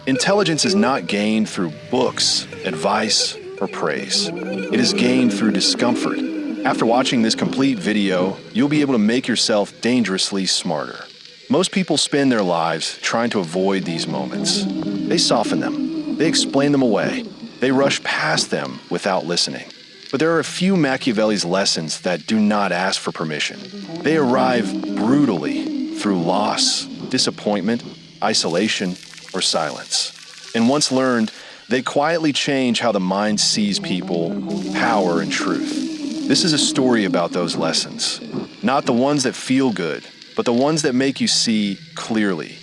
Intelligence is not gained through books, advice, or praise. It is gained through discomfort. After watching this complete video, you'll be able to make yourself dangerously smarter. Most people spend their lives trying to avoid these moments. They soften them. They explain them away. They rush past them without listening. But there are a few Machiavelli's lessons that do not ask for permission. They arrive brutally through loss, disappointment, isolation, or silence. And once learned, they quietly change how the mind sees people, power, and truth. This is a story about those lessons. Not the ones that feel good, but the ones that make you see clearly.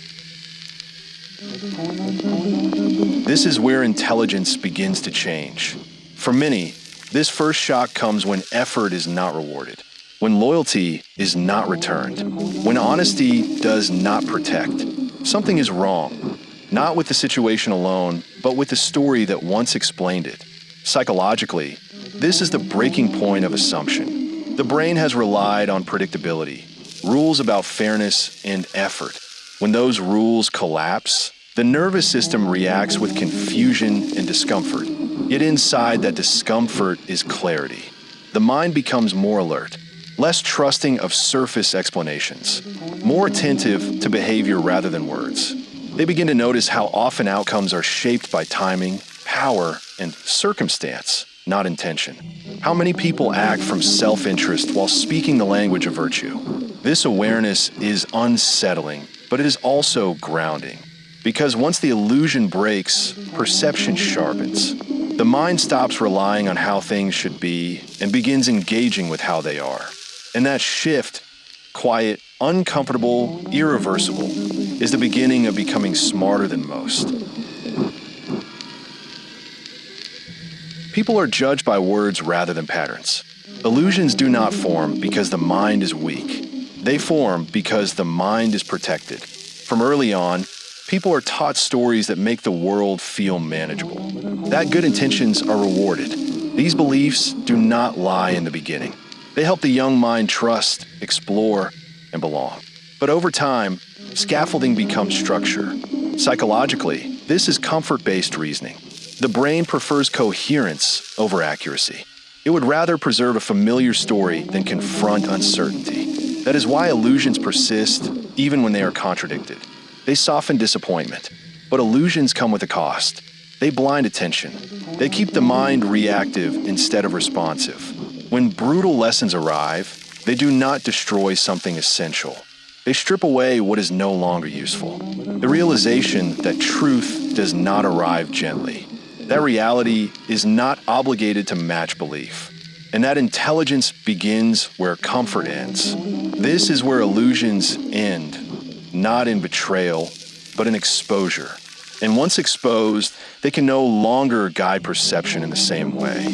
This is where intelligence begins to change. For many, this first shock comes when effort is not rewarded, when loyalty is not returned, when honesty does not protect. Something is wrong. Not with the situation alone, but with the story that once explained it. Psychologically, this is the breaking point of assumption. The brain has relied on predictability, rules about fairness and effort. When those rules collapse, the nervous system reacts with confusion and discomfort. Yet inside that discomfort is clarity. The mind becomes more alert, less trusting of surface explanations, more attentive to behavior rather than words. They begin to notice how often outcomes are shaped by timing, power, and circumstance, not intention. How many people act from self-interest while speaking the language of virtue? This awareness is unsettling, but it is also grounding. Because once the illusion breaks, perception sharpens. The mind stops relying on how things should be and begins engaging with how they are. And that shift, quiet, uncomfortable, irreversible, is the beginning of becoming smarter than most. People are judged by words rather than patterns. Illusions do not form because the mind is weak. They form because the mind is protected. From early on, people are taught stories that make the world feel manageable. That good intentions are rewarded. These beliefs do not lie in the beginning. They help the young mind trust, explore, and belong. But over time, scaffolding becomes structure. Psychologically, this is comfort-based reasoning. The brain prefers coherence over accuracy. It would rather preserve a familiar story than confront uncertainty. That is why illusions persist even when they are contradicted. They soften disappointment, but illusions come with a cost. They blind attention. They keep the mind reactive instead of responsive. When brutal lessons arrive, they do not destroy something essential. They strip away what is no longer useful. The realization that truth does not arrive gently. That reality is not obligated to match belief. And that intelligence begins where comfort ends. This is where illusions end, not in betrayal, but in exposure. And once exposed, they can no longer guide perception in the same way.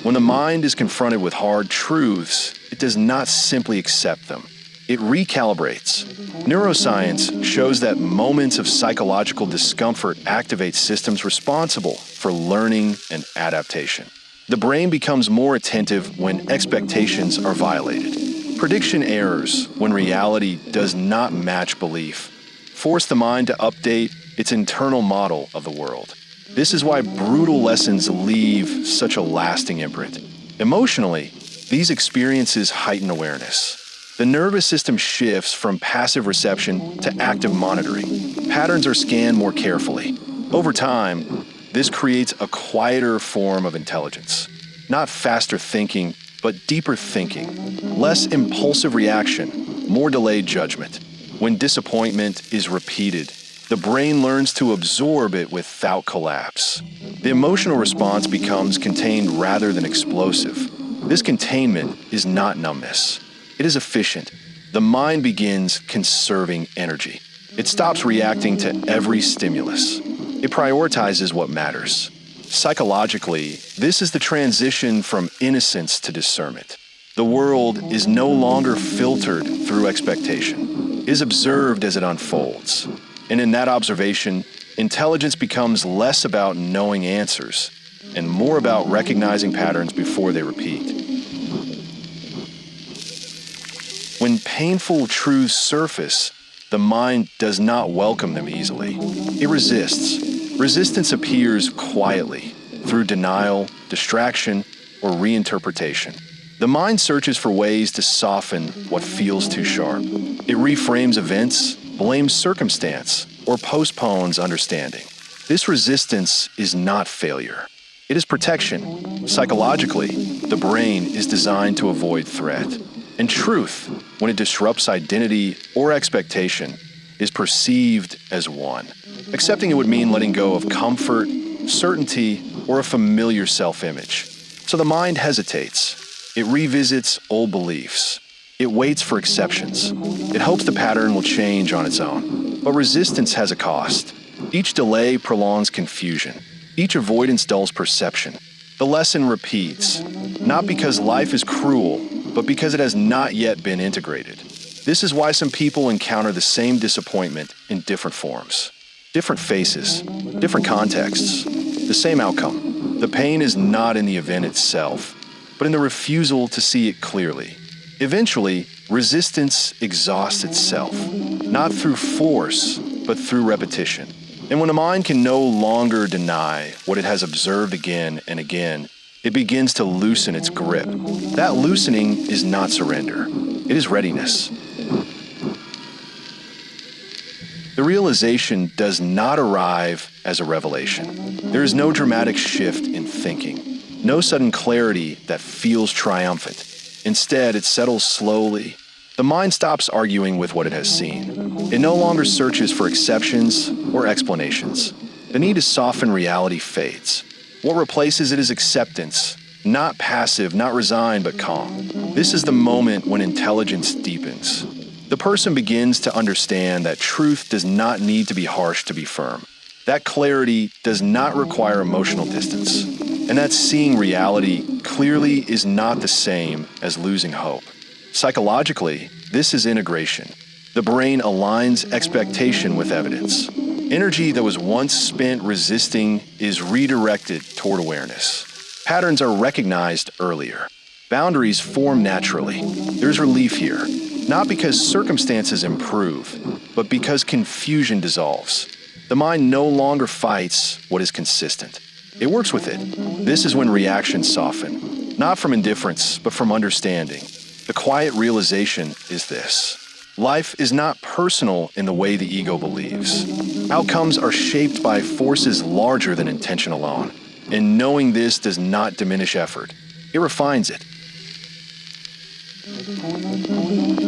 When the mind is confronted with hard truths, it does not simply accept them. It recalibrates. Neuroscience shows that moments of psychological discomfort activate systems responsible for learning and adaptation. The brain becomes more attentive when expectations are violated. Prediction errors, when reality does not match belief, force the mind to update its internal model of the world. This is why brutal lessons leave such a lasting imprint. Emotionally, these experiences heighten awareness. The nervous system shifts from passive reception to active monitoring. Patterns are scanned more carefully. Over time, this creates a quieter form of intelligence. Not faster thinking, but deeper thinking. Less impulsive reaction, more delayed judgment. When disappointment is repeated, the brain learns to absorb it without collapse. The emotional response becomes contained rather than explosive. This containment is not numbness. It is efficient. The mind begins conserving energy. It stops reacting to every stimulus. It prioritizes what matters. Psychologically, this is the transition from innocence to discernment. The world is no longer filtered through expectation. It is observed as it unfolds. And in that observation, intelligence becomes less about knowing answers and more about recognizing patterns before they repeat. When painful truths surface, the mind does not welcome them easily. It resists. Resistance appears quietly, through denial, distraction, or reinterpretation. The mind searches for ways to soften what feels too sharp. It reframes events, blames circumstance, or postpones understanding. This resistance is not failure. It is protection. Psychologically, the brain is designed to avoid threat. And truth, when it disrupts identity or expectation, is perceived as won. Accepting it would mean letting go of comfort, certainty, or a familiar self-image. So the mind hesitates. It revisits old beliefs. It waits for exceptions. It hopes the pattern will change on its own. But resistance has a cost. Each delay prolongs confusion. Each avoidance dulls perception. The lesson repeats, not because life is cruel, but because it has not yet been integrated. This is why some people encounter the same disappointment in different forms. Different faces, different contexts, the same outcome. The pain is not in the event itself, but in the refusal to see it clearly. Eventually, resistance exhausts itself, not through force, but through repetition. And when a mind can no longer deny what it has observed again and again, it begins to loosen its grip. That loosening is not surrender. It is readiness. The realization does not arrive as a revelation. There is no dramatic shift in thinking, no sudden clarity that feels triumphant. Instead, it settles slowly. The mind stops arguing with what it has seen. It no longer searches for exceptions or explanations. The need to soften reality fades. What replaces it is acceptance, not passive, not resigned, but calm. This is the moment when intelligence deepens. The person begins to understand that truth does not need to be harsh to be firm. That clarity does not require emotional distance. And that seeing reality clearly is not the same as losing hope. Psychologically, this is integration. The brain aligns expectation with evidence. Energy that was once spent resisting is redirected toward awareness. Patterns are recognized earlier. Boundaries form naturally. There's relief here, not because circumstances improve, but because confusion dissolves. The mind no longer fights what is consistent. It works with it. This is when reactions soften, not from indifference, but from understanding. The quiet realization is this. Life is not personal in the way the ego believes. Outcomes are shaped by forces larger than intention alone. And knowing this does not diminish effort. It refines it.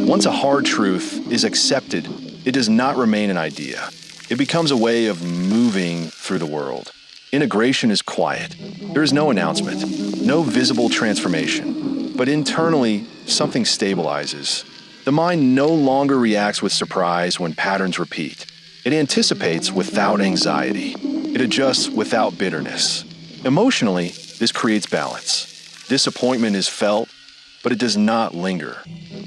Once a hard truth is accepted, it does not remain an idea. It becomes a way of moving through the world. Integration is quiet. There is no announcement, no visible transformation. But internally, something stabilizes. The mind no longer reacts with surprise when patterns repeat. It anticipates without anxiety. It adjusts without bitterness. Emotionally, this creates balance. Disappointment is felt, but it does not linger.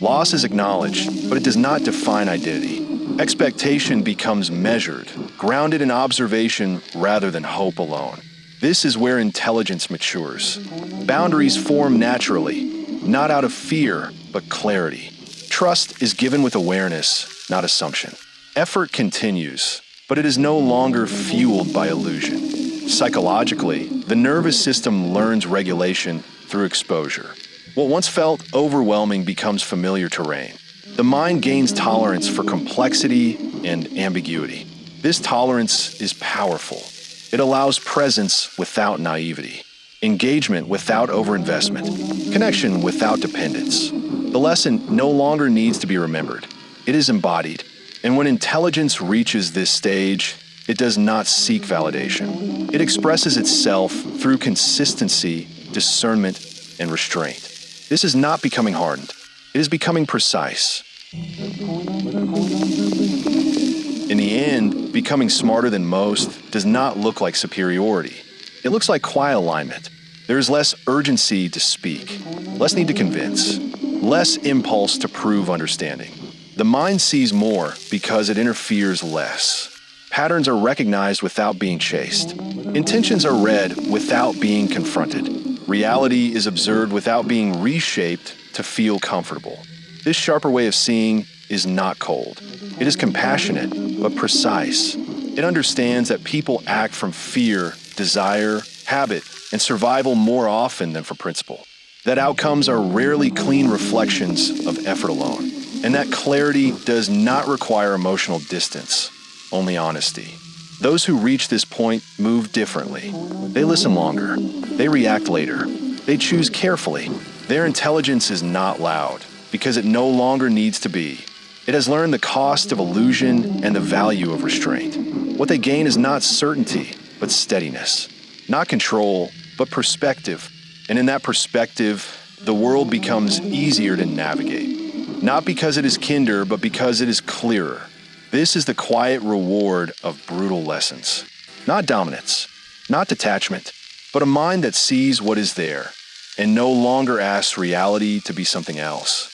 Loss is acknowledged, but it does not define identity. Expectation becomes measured, grounded in observation rather than hope alone. This is where intelligence matures. Boundaries form naturally, not out of fear, but clarity. Trust is given with awareness, not assumption. Effort continues, but it is no longer fueled by illusion. Psychologically, the nervous system learns regulation through exposure. What once felt overwhelming becomes familiar terrain. The mind gains tolerance for complexity and ambiguity. This tolerance is powerful. It allows presence without naivety, engagement without overinvestment, connection without dependence. The lesson no longer needs to be remembered. It is embodied. And when intelligence reaches this stage, it does not seek validation. It expresses itself through consistency, discernment, and restraint. This is not becoming hardened. It is becoming precise. In the end, becoming smarter than most does not look like superiority. It looks like quiet alignment. There is less urgency to speak, less need to convince, less impulse to prove understanding. The mind sees more because it interferes less. Patterns are recognized without being chased. Intentions are read without being confronted. Reality is observed without being reshaped to feel comfortable. This sharper way of seeing is not cold. It is compassionate, but precise. It understands that people act from fear, desire, habit, and survival more often than for principle. That outcomes are rarely clean reflections of effort alone. And that clarity does not require emotional distance, only honesty. Those who reach this point move differently. They listen longer. They react later. They choose carefully. Their intelligence is not loud, because it no longer needs to be. It has learned the cost of illusion and the value of restraint. What they gain is not certainty, but steadiness. Not control, but perspective. And in that perspective, the world becomes easier to navigate. Not because it is kinder, but because it is clearer. This is the quiet reward of brutal lessons. Not dominance, not detachment, but a mind that sees what is there and no longer asks reality to be something else.